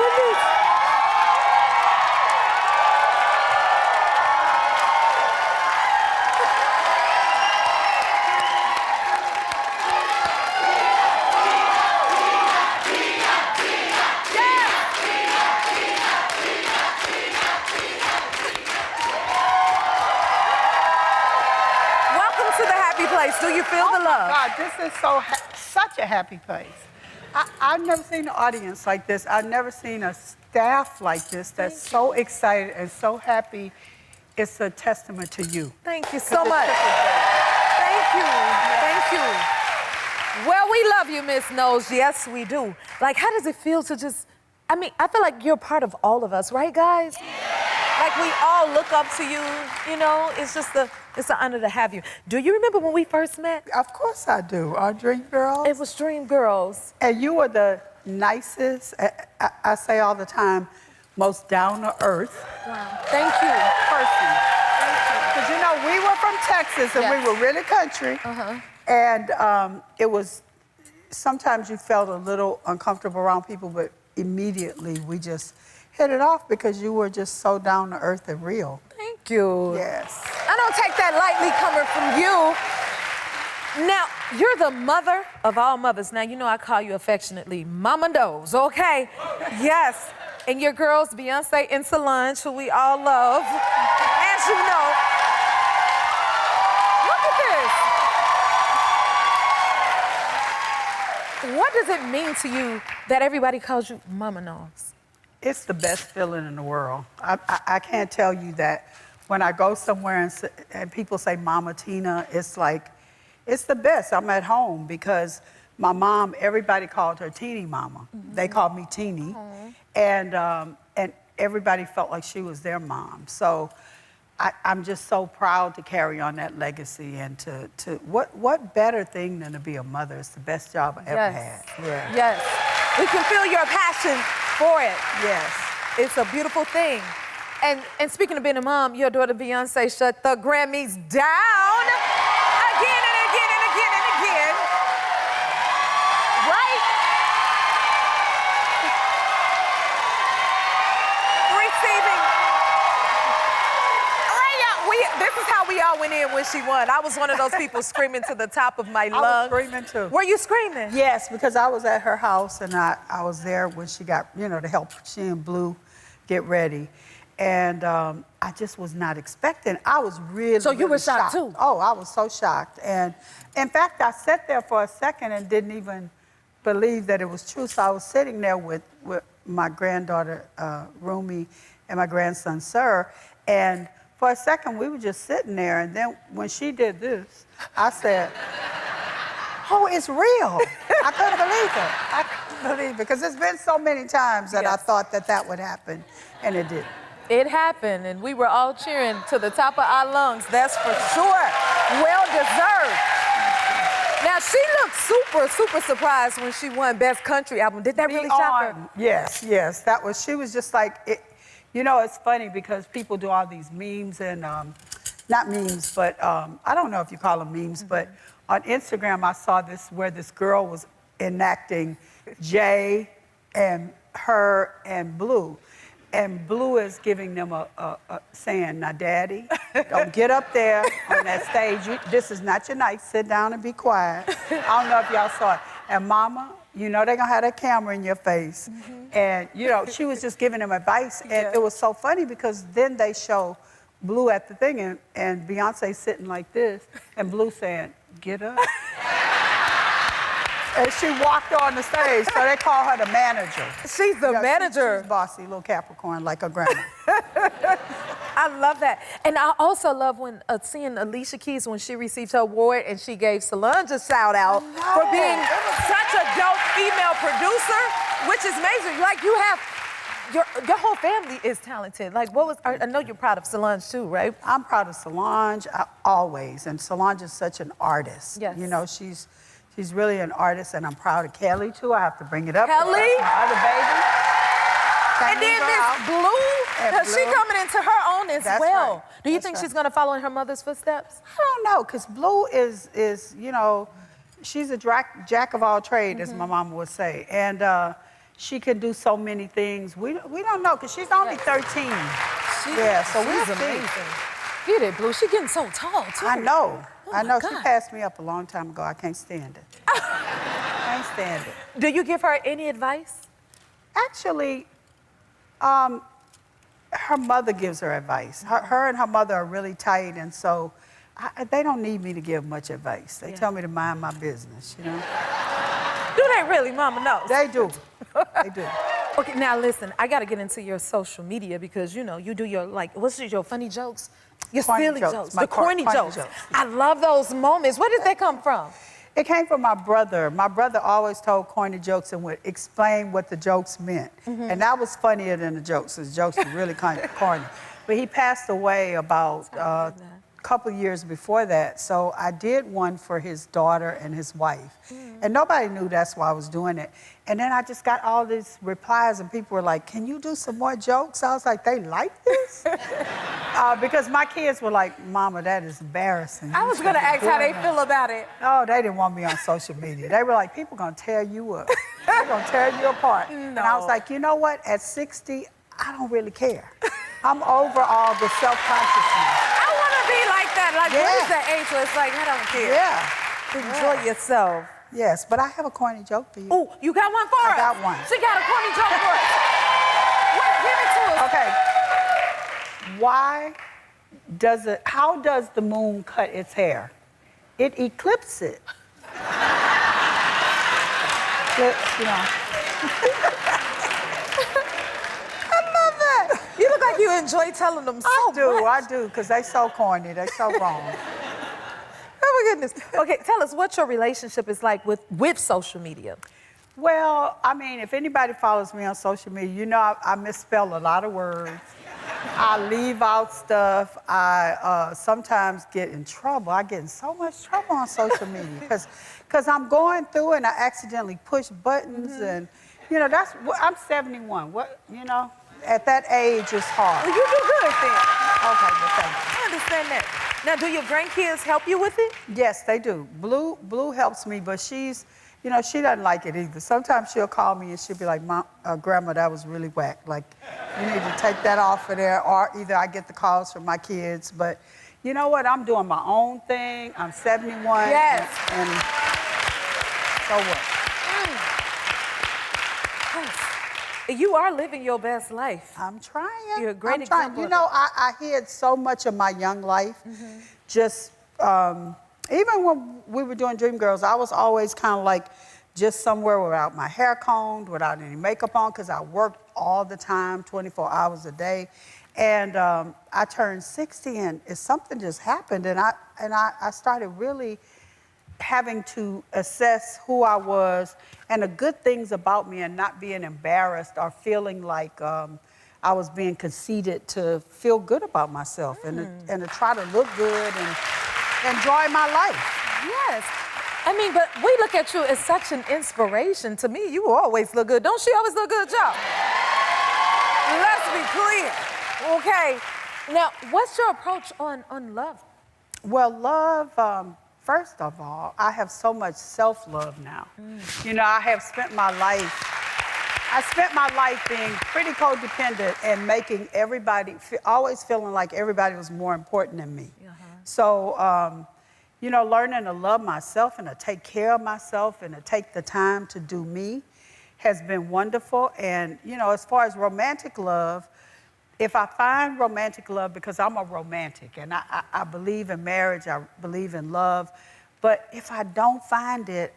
goodness. Do you feel the love? God, this is such a happy place. I've never seen an audience like this. I've never seen a staff like this that's so excited and so happy. It's a testament to you. Thank you so much. Thank you. Thank you. Well, we love you, Miss Knowles. Yes, we do. Like, how does it feel to just, I mean, I feel like you're part of all of us, right, guys? Like, we all look up to you, you know? It's just it's an honor to have you. Do you remember when we first met? Of course I do. Our Dream Girls. It was Dream Girls. And you were the nicest, I say all the time, most down-to-earth Wow. Thank you. person. Thank you. Because, you know, we were from Texas, and we were really country. And it was, sometimes you felt a little uncomfortable around people, but immediately we just hit it off because you were just so down-to-earth and real. Thank you. Yes. I don't take that lightly coming from you. Now, you're the mother of all mothers. Now, you know I call you affectionately Mama Knowles, okay? Yes. And your girls, Beyoncé and Solange, who we all love. As you know. Look at this. What does it mean to you that everybody calls you Mama Knowles? It's the best feeling in the world. I can't tell you that. When I go somewhere and people say Mama Tina, it's like, it's the best. I'm at home because my mom, everybody called her Teeny Mama. They called me Teeny. And everybody felt like she was their mom. So I'm just so proud to carry on that legacy and what better thing than to be a mother? It's the best job I ever had. Yeah. Yes. We can feel your passion for it. Yes. It's a beautiful thing. And speaking of being a mom, your daughter Beyoncé shut the Grammys down again and again and again and again. Right? Receiving. This is how we all went in when she won. I was one of those people screaming to the top of my lungs. I was screaming too. Were you screaming? Yes, because I was at her house and I was there when she got, you know, to help she and Blue get ready. And I just was not expecting. I was really, So you were shocked too? Oh, I was so shocked. And in fact, I sat there for a second and didn't even believe that it was true. So I was sitting there with my granddaughter, Rumi, and my grandson, Sir. And for a second, we were just sitting there. And then when she did this, I said, oh, it's real. I couldn't believe it. I couldn't believe it. Because it's been so many times that I thought that would happen, and it didn't. It happened, and we were all cheering to the top of our lungs, that's for sure. Well deserved. Now, she looked super, super surprised when she won Best Country Album. Did that really shock her? Yes. She was just like, you know, it's funny because people do all these memes and, not memes, but I don't know if you call them memes, but on Instagram, I saw this where this girl was enacting Jay and her and Blue. And Blue is giving them saying, now, Daddy, don't get up there on that stage. This is not your night. Sit down and be quiet. I don't know if y'all saw it. And Mama, you know they're going to have that camera in your face. And, you know, she was just giving them advice. And it was so funny because then they show Blue at the thing and Beyonce sitting like this and Blue saying, get up. And she walked on the stage, so they call her the manager. She's the manager. She's bossy, little Capricorn, like a grandma. I love that. And I also love when seeing Alicia Keys when she received her award and she gave Solange a shout out for being such a dope female producer, which is amazing. Like you have, your whole family is talented. Like I know you're proud of Solange too, right? I'm proud of Solange, always. And Solange is such an artist. Yes. You know, she's really an artist, and I'm proud of Kelly, too. I have to bring it up. Kelly? My other baby. And then Miss Blue, she coming into her own as well. Right. Do you think she's going to follow in her mother's footsteps? I don't know, because Blue is, you know, she's a jack of all trades, as my mama would say. And she can do so many things. We don't know, because she's only 13. So we'll see. Amazing. Get it, Blue. She's getting so tall, too. I know. Oh I know. my She God. passed me up a long time ago. I can't stand it. Can't stand it. Do you give her any advice? Actually, her mother gives her advice. Her and her mother are really tight, and so they don't need me to give much advice. They tell me to mind my business, you know? Do they really, Mama knows? They do. They do. Okay, now listen, I gotta get into your social media because, you know, you do your, like, what's your funny jokes? Your Corny silly jokes. jokes, My the corny corny jokes. jokes. I love those moments. Where did they come from? It came from my brother. My brother always told corny jokes and would explain what the jokes meant. And that was funnier than the jokes. The jokes were really kind of corny. But he passed away about a couple years before that. So I did one for his daughter and his wife. And nobody knew that's why I was doing it. And then I just got all these replies and people were like, can you do some more jokes? I was like, they like this? Because my kids were like, Mama, that is embarrassing. I was gonna ask how they feel about it. No, they didn't want me on social media. They were like, people gonna tear you up. They're gonna tear you apart. And I was like, you know what? At 60, I don't really care. I'm over all the self-consciousness. I wanna be like that. Like, what is that age where it's like, I don't care. Enjoy yourself. Yes, but I have a corny joke for you. Oh, you got one for us? I got one. She got a corny joke for us. Wait, give it to us. Okay. How does the moon cut its hair? It eclipses it. You know. I love that. You look like you enjoy telling them so much. I do, because they so corny, they so wrong. Oh my goodness. Okay, tell us what your relationship is like with social media. Well, I mean, if anybody follows me on social media, you know I misspell a lot of words. I leave out stuff. I sometimes get in trouble. I get in so much trouble on social media because I'm going through and I accidentally push buttons and, you know, I'm 71. At that age, it's hard. Well, you do good then. Okay, well, thank you. I understand that. Now, do your grandkids help you with it? Yes, they do. Blue helps me, but she doesn't like it either. Sometimes she'll call me and she'll be like, Mom, Grandma, that was really whack. Like, you need to take that off of there, or either I get the calls from my kids. But you know what? I'm doing my own thing. I'm 71. Yes. And so what? Yes. You are living your best life. I'm trying. You're a great I'm trying. example. You know, I hid so much of my young life. Just, even when we were doing Dream Girls, I was always kind of like just somewhere without my hair combed, without any makeup on, because I worked all the time, 24 hours a day. And I turned 60 and something just happened, and I started really having to assess who I was and the good things about me and not being embarrassed or feeling like I was being conceited to feel good about myself and to try to look good and enjoy my life. Yes. I mean, but we look at you as such an inspiration. To me, you always look good. Don't she always look good, Joe? Let's be clear. Okay. Now, what's your approach on love? Well, love, first of all, I have so much self-love now. You know, I spent my life being pretty codependent and making everybody, always feeling like everybody was more important than me. So, you know, learning to love myself and to take care of myself and to take the time to do me has been wonderful. And, you know, as far as romantic love, if I find romantic love, because I'm a romantic and I believe in marriage, I believe in love, but if I don't find it,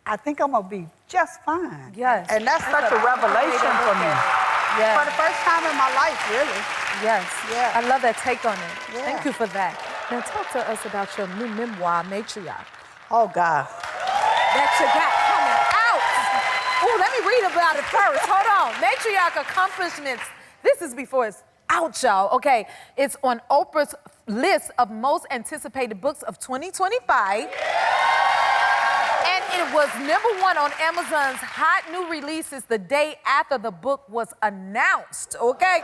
I think I'm gonna be just fine. Yes. And that's such a revelation for me. Yes. For the first time in my life, really. Yes. Yeah. I love that take on it. Yeah. Thank you for that. Now talk to us about your new memoir, Matriarch, Oh, God. that you got coming out. Oh, let me read about it first. Hold on. Matriarch Accomplishments. This is before it's out, y'all. Okay, it's on Oprah's list of most anticipated books of 2025. And it was #1 on Amazon's hot new releases the day after the book was announced, okay?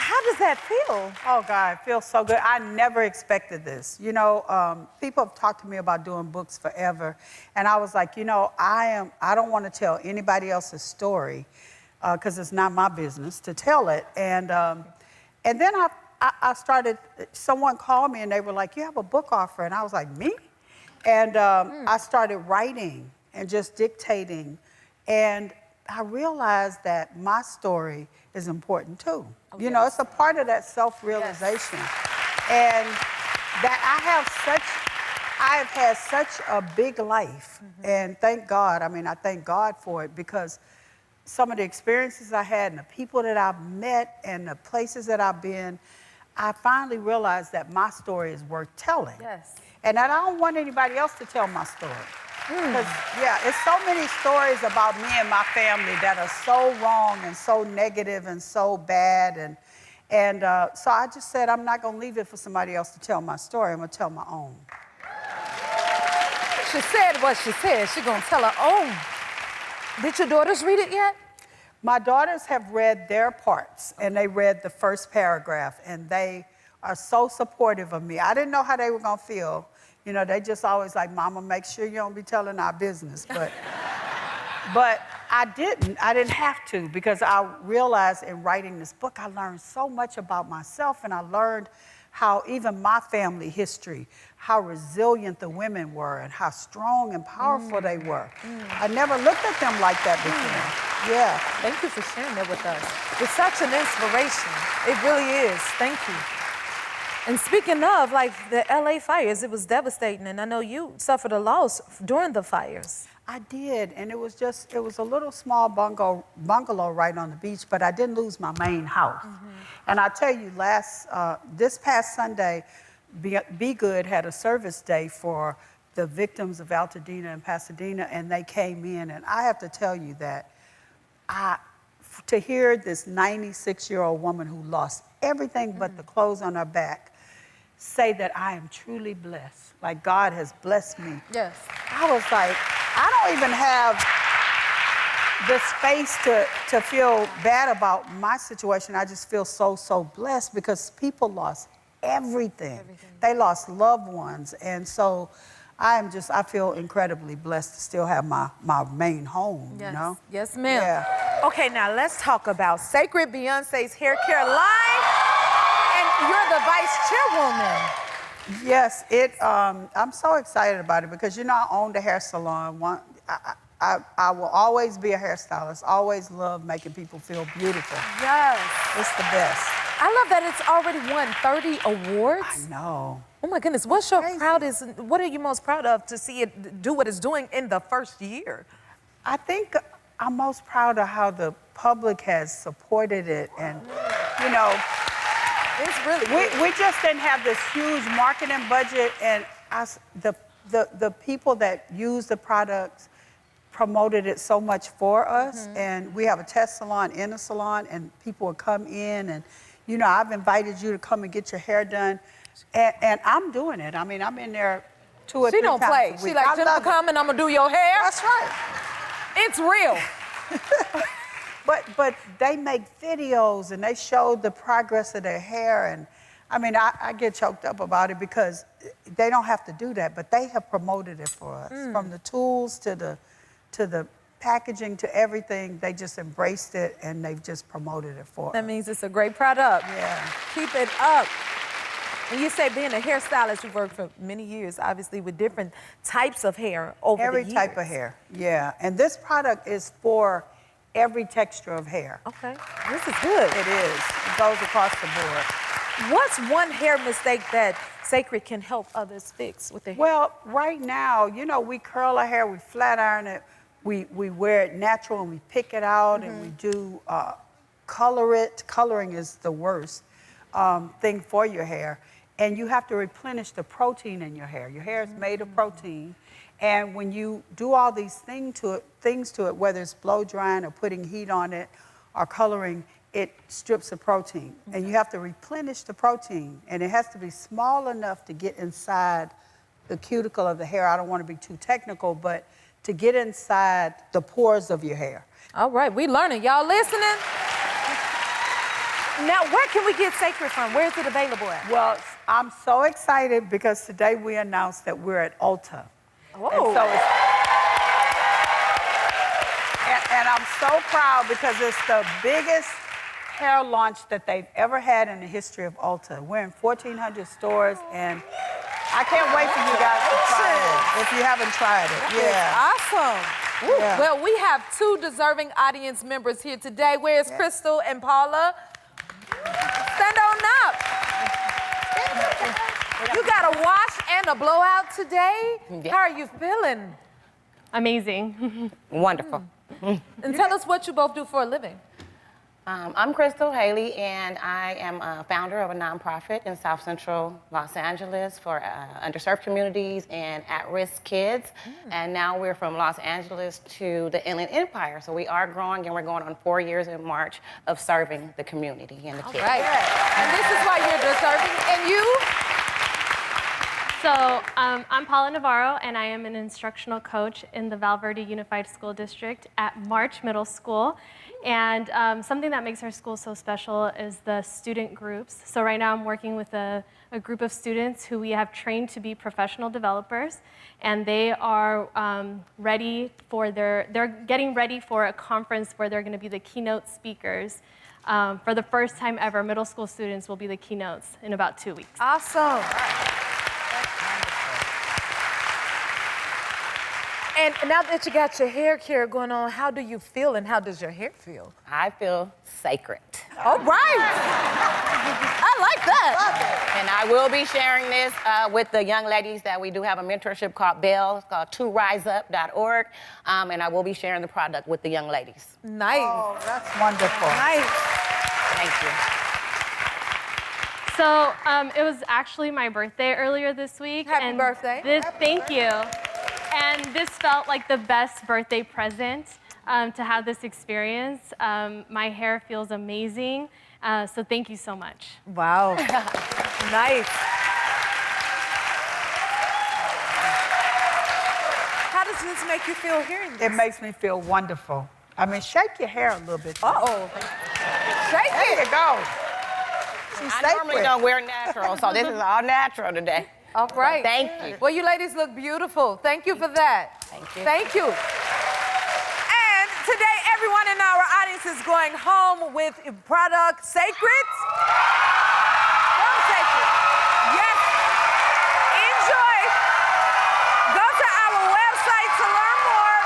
how does that feel? Oh, God, it feels so good. I never expected this. You know, people have talked to me about doing books forever. And I was like, you know, I don't want to tell anybody else's story because it's not my business to tell it. And then I started, someone called me and they were like, you have a book offer. And I was like, me? And I started writing and just dictating. And I realized that my story is important too. Oh, you know, it's a part of that self-realization. And that I have had such a big life. And thank God, I mean, I thank God for it because some of the experiences I had and the people that I've met and the places that I've been, I finally realized that my story is worth telling. Yes. And that I don't want anybody else to tell my story. Because, yeah, it's so many stories about me and my family that are so wrong and so negative and so bad. And so I just said, I'm not going to leave it for somebody else to tell my story. I'm going to tell my own. She said what she said. She's going to tell her own. Did your daughters read it yet? My daughters have read their parts, and they read the first paragraph, and they are so supportive of me. I didn't know how they were going to feel. You know, they just always like, Mama, make sure you don't be telling our business. But I didn't have to because I realized in writing this book, I learned so much about myself and I learned how even my family history, how resilient the women were and how strong and powerful they were. I never looked at them like that before. Yeah. Thank you for sharing that with us. It's such an inspiration. It really is. Thank you. And speaking of, like, the LA fires, it was devastating, and I know you suffered a loss during the fires. I did, and it was a little small bungalow right on the beach, but I didn't lose my main house. And I tell you, this past Sunday, Be Good had a service day for the victims of Altadena and Pasadena, and they came in, and I have to tell you that to hear this 96-year-old woman who lost everything but the clothes on her back say that I am truly blessed, like God has blessed me. Yes. I was like, I don't even have the space to feel bad about my situation. I just feel so blessed because people lost everything. They lost loved ones. And so I feel incredibly blessed to still have my main home, you know? Yes, ma'am. Yeah. Okay, now let's talk about Cécred, Beyoncé's hair care line. And you're the vice chairwoman. Yes, I'm so excited about it because, you know, I own the hair salon. I will always be a hairstylist, always love making people feel beautiful. Yes. It's the best. I love that it's already won 30 awards. I know. Oh my goodness, what are you most proud of to see it do what it's doing in the first year? I think I'm most proud of how the public has supported it and, you know, it's really good. We just didn't have this huge marketing budget and the people that use the products promoted it so much for us. And we have a test salon in a salon and people would come in and, you know, I've invited you to come and get your hair done. And I'm doing it. I mean, I'm in there 2 or 3 times a week. She don't play. She like, Jennifer, come and I'm gonna do your hair. That's right. It's real. But they make videos and they show the progress of their hair. And I mean, I get choked up about it because they don't have to do that, but they have promoted it for us. From the tools to the packaging to everything, they just embraced it and they've just promoted it for us. That means it's a great product. Yeah. Keep it up. And you say being a hairstylist, you worked for many years, obviously, with different types of hair over the years. Every type of hair, yeah. And this product is for every texture of hair. Okay, this is good. It is. It goes across the board. What's one hair mistake that Cécred can help others fix with their hair? Well, right now, you know, we curl our hair, we flat iron it, we wear it natural and we pick it out and we do color it. Coloring is the worst thing for your hair. And you have to replenish the protein in your hair. Your hair is made of protein. And when you do all these things to it, whether it's blow drying or putting heat on it or coloring, it strips the protein. And you have to replenish the protein. And it has to be small enough to get inside the cuticle of the hair. I don't want to be too technical, but to get inside the pores of your hair. All right, we learning. Y'all listening? Now, where can we get Cécred from? Where is it available at? Well, I'm so excited because today we announced that we're at Ulta. Oh. And so and I'm so proud because it's the biggest hair launch that they've ever had in the history of Ulta. We're in 1,400 stores, and I can't wait for you guys to try it if you haven't tried it. Yeah. Awesome. Yeah. Well, we have two deserving audience members here today. Where's Crystal and Paula? Stand on up. You got a wash and a blowout today? Yeah. How are you feeling? Amazing. Wonderful. And tell us what you both do for a living. I'm Crystal Haley, and I am a founder of a nonprofit in South Central Los Angeles for underserved communities and at-risk kids. And now we're from Los Angeles to the Inland Empire. So we are growing, and we're going on 4 years in March of serving the community and the kids. Right. And this is why you're deserving. And you? So I'm Paula Navarro, and I am an instructional coach in the Val Verde Unified School District at March Middle School. And something that makes our school so special is the student groups. So right now I'm working with a group of students who we have trained to be professional developers, and they are they're getting ready for a conference where they're going to be the keynote speakers. For the first time ever, middle school students will be the keynotes in about 2 weeks. Awesome. And now that you got your hair care going on, how do you feel and how does your hair feel? I feel sacred. All right. I like that. And I will be sharing this with the young ladies that we do have a mentorship called Bell. It's called toriseup.org. And I will be sharing the product with the young ladies. Nice. Oh, that's wonderful. Nice. Thank you. So it was actually my birthday earlier this week. Happy and birthday. Thank you. And this felt like the best birthday present to have this experience. My hair feels amazing, so thank you so much. Wow. Nice. How does this make you feel hearing this? It makes me feel wonderful. I mean, shake your hair a little bit. Uh-oh. Shake There it. you go. She's I normally don't wear natural, so this is all natural today. All right. Thank you. Well, you ladies look beautiful. Thank you for that. Thank you. Thank you. And today, everyone in our audience is going home with a product, Cécred. From Cécred. Yes. Enjoy. Go to our website to learn more.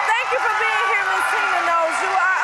Thank you for being here, Miss Tina Knowles. You are